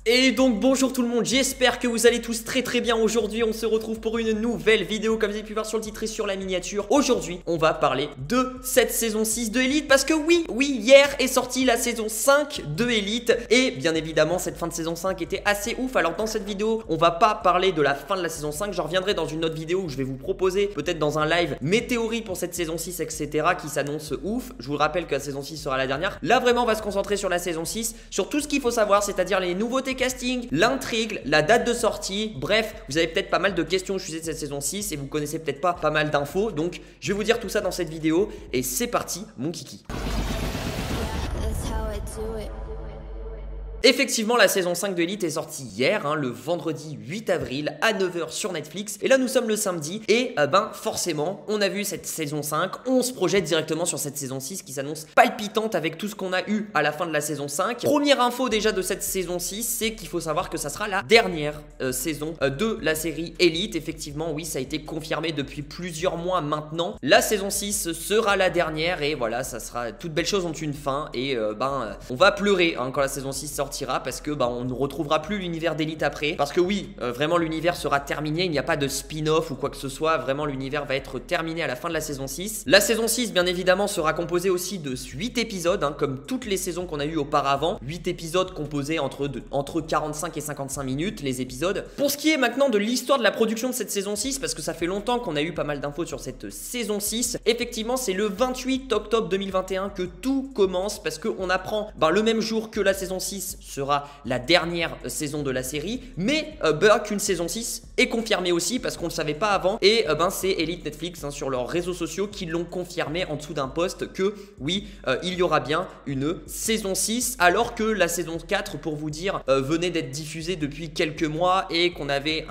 Et donc bonjour tout le monde, j'espère que vous allez tous très bien. Aujourd'hui on se retrouve pour une nouvelle vidéo comme vous avez pu voir sur le titre et sur la miniature. Aujourd'hui on va parler de cette saison 6 de Elite parce que oui, hier est sortie la saison 5 de Elite. Et bien évidemment cette fin de saison 5 était assez ouf. Alors dans cette vidéo on va pas parler de la fin de la saison 5, je reviendrai dans une autre vidéo où je vais vous proposer peut-être dans un live mes théories pour cette saison 6 etc qui s'annonce ouf. Je vous rappelle que la saison 6 sera la dernière. Là vraiment on va se concentrer sur la saison 6, sur tout ce qu'il faut savoir, c'est-à-dire les nouveautés casting, l'intrigue, la date de sortie. Bref, vous avez peut-être pas mal de questions au sujet de cette saison 6 et vous connaissez peut-être pas mal d'infos. Donc je vais vous dire tout ça dans cette vidéo et c'est parti mon kiki. Effectivement, la saison 5 de Elite est sortie hier, le vendredi 8 avril à 9 h sur Netflix. Et là, nous sommes le samedi. Et forcément, on a vu cette saison 5. On se projette directement sur cette saison 6 qui s'annonce palpitante avec tout ce qu'on a eu à la fin de la saison 5. Première info déjà de cette saison 6, c'est qu'il faut savoir que ça sera la dernière saison de la série Elite. Effectivement, oui, ça a été confirmé depuis plusieurs mois maintenant. La saison 6 sera la dernière et voilà, ça sera... Toutes belles choses ont une fin et on va pleurer quand la saison 6 sortira parce que on ne retrouvera plus l'univers d'Elite après, parce que oui, vraiment l'univers sera terminé, il n'y a pas de spin-off ou quoi que ce soit, vraiment l'univers va être terminé à la fin de la saison 6. La saison 6 bien évidemment sera composée aussi de 8 épisodes, comme toutes les saisons qu'on a eues auparavant, 8 épisodes composés entre 45 et 55 minutes les épisodes. Pour ce qui est maintenant de l'histoire de la production de cette saison 6, parce que ça fait longtemps qu'on a eu pas mal d'infos sur cette saison 6, effectivement c'est le 28 octobre 2021 que tout commence, parce qu'on apprend le même jour que la saison 6 sera la dernière saison de la série, mais qu'une saison 6 est confirmée aussi parce qu'on ne le savait pas avant. Et c'est Elite Netflix sur leurs réseaux sociaux qui l'ont confirmé en dessous d'un post que oui, il y aura bien une saison 6, alors que la saison 4, pour vous dire, venait d'être diffusée depuis quelques mois et qu'on avait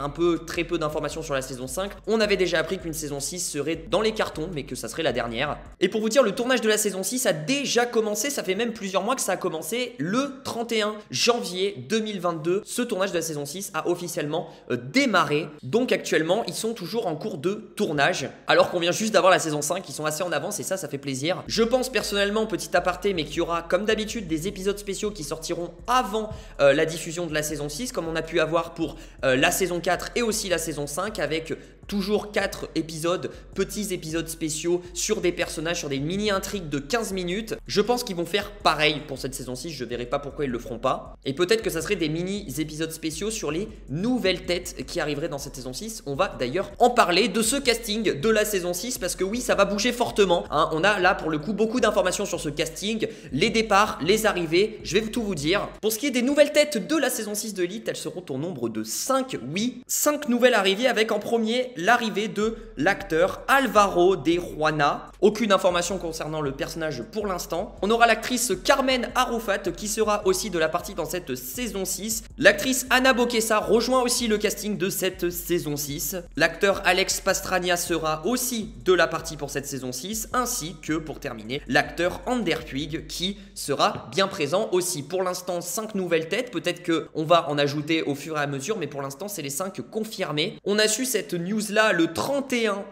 très peu d'informations sur la saison 5. On avait déjà appris qu'une saison 6 serait dans les cartons, mais que ça serait la dernière. Et pour vous dire, le tournage de la saison 6 a déjà commencé, ça fait même plusieurs mois que ça a commencé. Le 31 janvier 2022, ce tournage de la saison 6 a officiellement démarré. Donc actuellement, ils sont toujours en cours de tournage, alors qu'on vient juste d'avoir la saison 5, ils sont assez en avance et ça fait plaisir. Je pense personnellement, petit aparté, mais qu'il y aura comme d'habitude des épisodes spéciaux qui sortiront avant la diffusion de la saison 6, comme on a pu avoir pour la saison 4 et aussi la saison 5, avec toujours 4 épisodes, petits épisodes spéciaux sur des personnages, sur des mini-intrigues de 15 minutes. Je pense qu'ils vont faire pareil pour cette saison 6, je verrai pas pourquoi ils le feront pas. Et peut-être que ça serait des mini-épisodes spéciaux sur les nouvelles têtes qui arriveraient dans cette saison 6. On va d'ailleurs en parler de ce casting de la saison 6 parce que oui, ça va bouger fortement. On a là pour le coup beaucoup d'informations sur ce casting, les départs, les arrivées, je vais tout vous dire. Pour ce qui est des nouvelles têtes de la saison 6 de Elite, elles seront au nombre de 5, oui. 5 nouvelles arrivées avec en premier l'arrivée de l'acteur Alvaro de Juana. Aucune information concernant le personnage pour l'instant. On aura l'actrice Carmen Arrufat qui sera aussi de la partie dans cette saison 6. L'actrice Ana Boquessa rejoint aussi le casting de cette saison 6. L'acteur Alex Pastrana sera aussi de la partie pour cette saison 6, ainsi que pour terminer l'acteur Ander Puig qui sera bien présent aussi. Pour l'instant 5 nouvelles têtes, peut-être qu'on va en ajouter au fur et à mesure, mais pour l'instant c'est les 5 confirmés. On a su cette news là le 31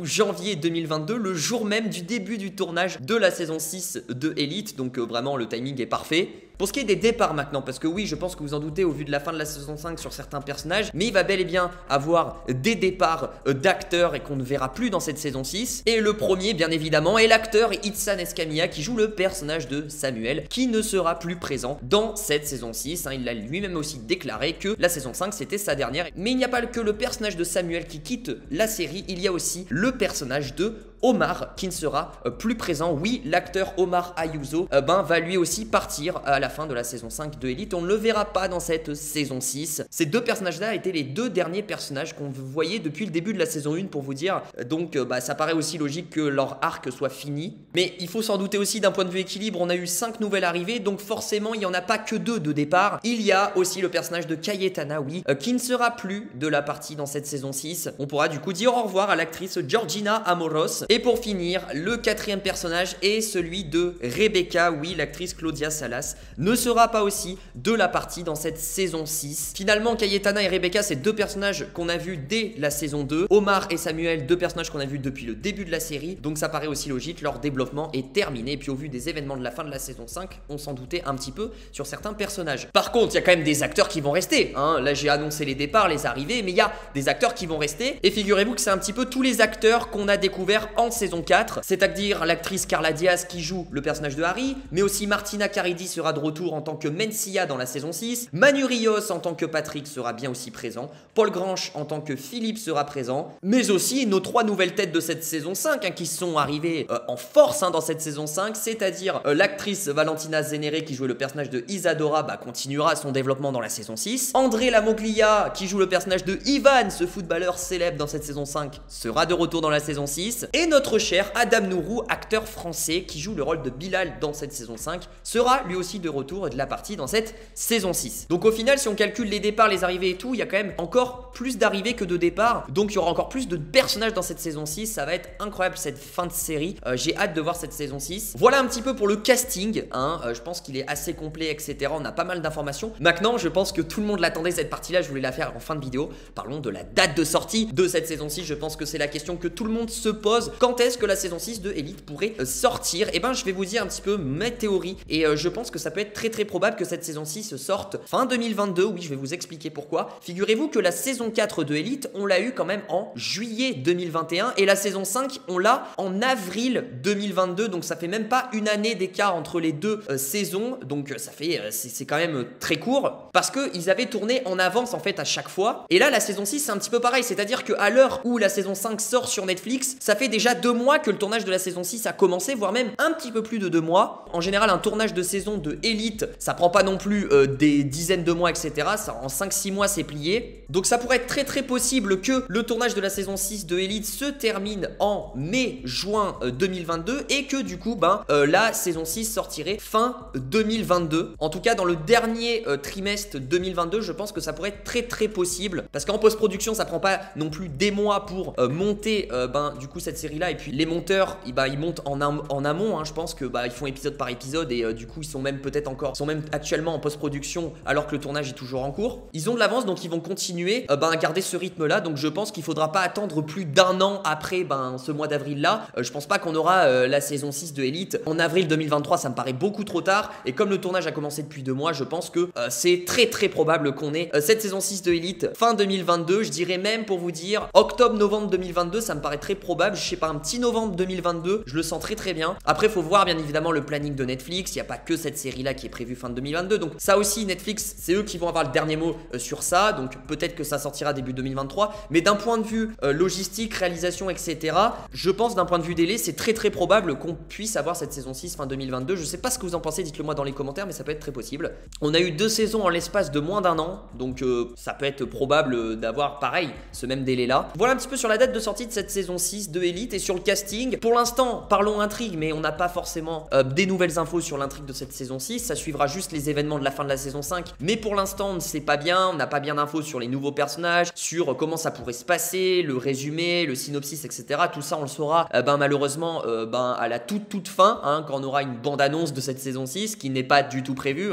janvier 2022, le jour même du début du tournage de la saison 6 de Elite, donc vraiment le timing est parfait. Pour ce qui est des départs maintenant, parce que oui, je pense que vous en doutez au vu de la fin de la saison 5 sur certains personnages, mais il va bel et bien avoir des départs d'acteurs et qu'on ne verra plus dans cette saison 6. Et le premier, bien évidemment, est l'acteur Itzan Escamilla qui joue le personnage de Samuel, qui ne sera plus présent dans cette saison 6. Il a lui-même aussi déclaré que la saison 5 c'était sa dernière. Mais il n'y a pas que le personnage de Samuel qui quitte la série, il y a aussi le personnage de Omar qui ne sera plus présent. Oui, l'acteur Omar Ayuso va lui aussi partir à la fin de la saison 5 de Elite. On ne le verra pas dans cette saison 6. Ces deux personnages-là étaient les deux derniers personnages qu'on voyait depuis le début de la saison 1 pour vous dire. Donc ça paraît aussi logique que leur arc soit fini. Mais il faut s'en douter aussi d'un point de vue équilibre. On a eu 5 nouvelles arrivées, donc forcément il n'y en a pas que 2 de départ. Il y a aussi le personnage de Cayetana, oui, qui ne sera plus de la partie dans cette saison 6. On pourra du coup dire au revoir à l'actrice Georgina Amoros Et pour finir, le quatrième personnage est celui de Rebecca. Oui, l'actrice Claudia Salas ne sera pas aussi de la partie dans cette saison 6. Finalement, Cayetana et Rebecca, c'est deux personnages qu'on a vus dès la saison 2. Omar et Samuel, deux personnages qu'on a vus depuis le début de la série. Donc ça paraît aussi logique, leur développement est terminé. Et puis au vu des événements de la fin de la saison 5, on s'en doutait un petit peu sur certains personnages. Par contre, il y a quand même des acteurs qui vont rester, hein. Là, j'ai annoncé les départs, les arrivées, mais il y a des acteurs qui vont rester. Et figurez-vous que c'est un petit peu tous les acteurs qu'on a découverts en saison 4, c'est-à-dire l'actrice Carla Diaz qui joue le personnage de Harry, mais aussi Martina Caridi sera de retour en tant que Mencia dans la saison 6, Manu Rios en tant que Patrick sera bien aussi présent, Paul Grange en tant que Philippe sera présent, mais aussi nos 3 nouvelles têtes de cette saison 5 hein, qui sont arrivées en force hein, dans cette saison 5, c'est-à-dire l'actrice Valentina Zenere qui jouait le personnage de Isadora continuera son développement dans la saison 6, André Lamoglia qui joue le personnage de Ivan, ce footballeur célèbre dans cette saison 5, sera de retour dans la saison 6, et notre cher Adam Nourou, acteur français qui joue le rôle de Bilal dans cette saison 5, sera lui aussi de retour de la partie dans cette saison 6. Donc au final, si on calcule les départs, les arrivées et tout, il y a quand même encore plus d'arrivées que de départs, donc il y aura encore plus de personnages dans cette saison 6, ça va être incroyable cette fin de série, j'ai hâte de voir cette saison 6. Voilà un petit peu pour le casting, hein. Je pense qu'il est assez complet, etc. On a pas mal d'informations. Maintenant, je pense que tout le monde l'attendait cette partie-là, je voulais la faire en fin de vidéo. Parlons de la date de sortie de cette saison 6, je pense que c'est la question que tout le monde se pose. Quand est-ce que la saison 6 de Elite pourrait sortir? Et ben je vais vous dire un petit peu mes théories, et je pense que ça peut être très probable que cette saison 6 sorte fin 2022, oui je vais vous expliquer pourquoi. Figurez-vous que la saison 4 de Elite, on l'a eu quand même en juillet 2021, et la saison 5, on l'a en avril 2022, donc ça fait même pas une année d'écart entre les deux saisons, donc ça fait, c'est quand même très court, parce qu'ils avaient tourné en avance en fait à chaque fois, et là la saison 6 c'est un petit peu pareil, c'est-à-dire qu'à l'heure où la saison 5 sort sur Netflix, ça fait déjà 2 mois que le tournage de la saison 6 a commencé, voire même un petit peu plus de 2 mois. En général, un tournage de saison de Elite, ça prend pas non plus des dizaines de mois, etc. Ça, en 5-6 mois, c'est plié. Donc ça pourrait être très possible que le tournage de la saison 6 de Elite se termine en mai-juin 2022 et que du coup, la saison 6 sortirait fin 2022. En tout cas, dans le dernier trimestre 2022, je pense que ça pourrait être très possible, parce qu'en post-production, ça prend pas non plus des mois pour monter du coup cette série-là, et puis les monteurs, ils montent en amont, hein. Je pense que ils font épisode par épisode, et du coup ils sont même actuellement en post-production alors que le tournage est toujours en cours. Ils ont de l'avance, donc ils vont continuer à garder ce rythme-là. Donc je pense qu'il faudra pas attendre plus d'1 an après ce mois d'avril-là. Je pense pas qu'on aura la saison 6 de Elite en avril 2023, ça me paraît beaucoup trop tard. Et comme le tournage a commencé depuis 2 mois, je pense que c'est très probable qu'on ait cette saison 6 de Elite fin 2022. Je dirais même, pour vous dire, octobre-novembre 2022, ça me paraît très probable. Je sais pas, un petit novembre 2022, je le sens très bien. Après, faut voir bien évidemment le planning de Netflix. Il n'y a pas que cette série-là qui est prévue fin 2022. Donc ça aussi, Netflix, c'est eux qui vont avoir le dernier mot sur ça. Donc peut-être que ça sortira début 2023. Mais d'un point de vue logistique, réalisation, etc., je pense d'un point de vue délai, c'est très probable qu'on puisse avoir cette saison 6 fin 2022. Je sais pas ce que vous en pensez, dites-le moi dans les commentaires, mais ça peut être très possible. On a eu 2 saisons en l'espace de moins d'1 an. Donc ça peut être probable d'avoir pareil, ce même délai-là. Voilà un petit peu sur la date de sortie de cette saison 6 de Elite et sur le casting. Pour l'instant, parlons intrigue, mais on n'a pas forcément des nouvelles infos sur l'intrigue de cette saison 6. Ça suivra juste les événements de la fin de la saison 5. Mais pour l'instant, on ne sait pas bien, on n'a pas bien d'infos sur les nouveaux personnages, sur comment ça pourrait se passer, le résumé, le synopsis, etc. Tout ça, on le saura malheureusement à la toute fin, hein, quand on aura une bande-annonce de cette saison 6, qui n'est pas du tout prévue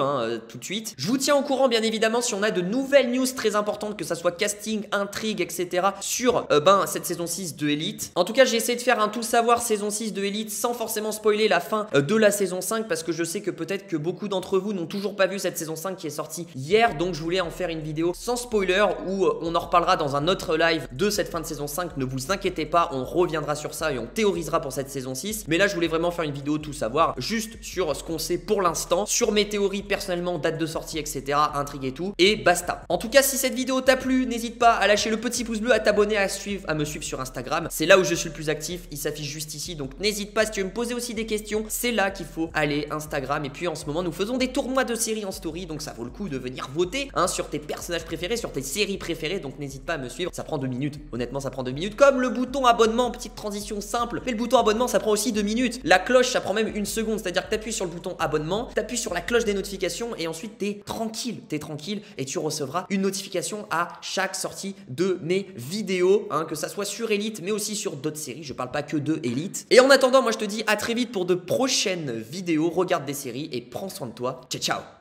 tout de suite. Je vous tiens au courant, bien évidemment, si on a de nouvelles news très importantes, que ça soit casting, intrigue, etc. sur cette saison 6 de Elite. En tout cas, j'ai essayé de faire un tout savoir saison 6 de Elite sans forcément spoiler la fin de la saison 5, parce que je sais que peut-être que beaucoup d'entre vous n'ont toujours pas vu cette saison 5 qui est sortie hier, donc je voulais en faire une vidéo sans spoiler où on en reparlera dans un autre live de cette fin de saison 5. Ne vous inquiétez pas, on reviendra sur ça et on théorisera pour cette saison 6. Mais là, je voulais vraiment faire une vidéo tout savoir, juste sur ce qu'on sait pour l'instant, sur mes théories personnellement, date de sortie, etc., intrigue et tout, et basta. En tout cas, si cette vidéo t'a plu, n'hésite pas à lâcher le petit pouce bleu, à t'abonner, à me suivre sur Instagram. C'est là où je suis le plus actif, il s'affiche juste ici, donc n'hésite pas. Si tu veux me poser aussi des questions, c'est là qu'il faut aller, Instagram. Et puis en ce moment, nous faisons des tournois de séries en story, donc ça vaut le coup de venir voter sur tes personnages préférés, sur tes séries préférées. Donc n'hésite pas à me suivre, ça prend 2 minutes, honnêtement ça prend 2 minutes. Comme le bouton abonnement, petite transition simple, mais le bouton abonnement ça prend aussi 2 minutes. La cloche ça prend même 1 seconde, c'est à dire que t'appuies sur le bouton abonnement, t'appuies sur la cloche des notifications, et ensuite t'es tranquille et tu recevras une notification à chaque sortie de mes vidéos, que ça soit sur Elite mais aussi sur d'autres séries. je parle pas que de Elite. Et en attendant, moi je te dis à très vite pour de prochaines vidéos, regarde des séries et prends soin de toi. Ciao ciao.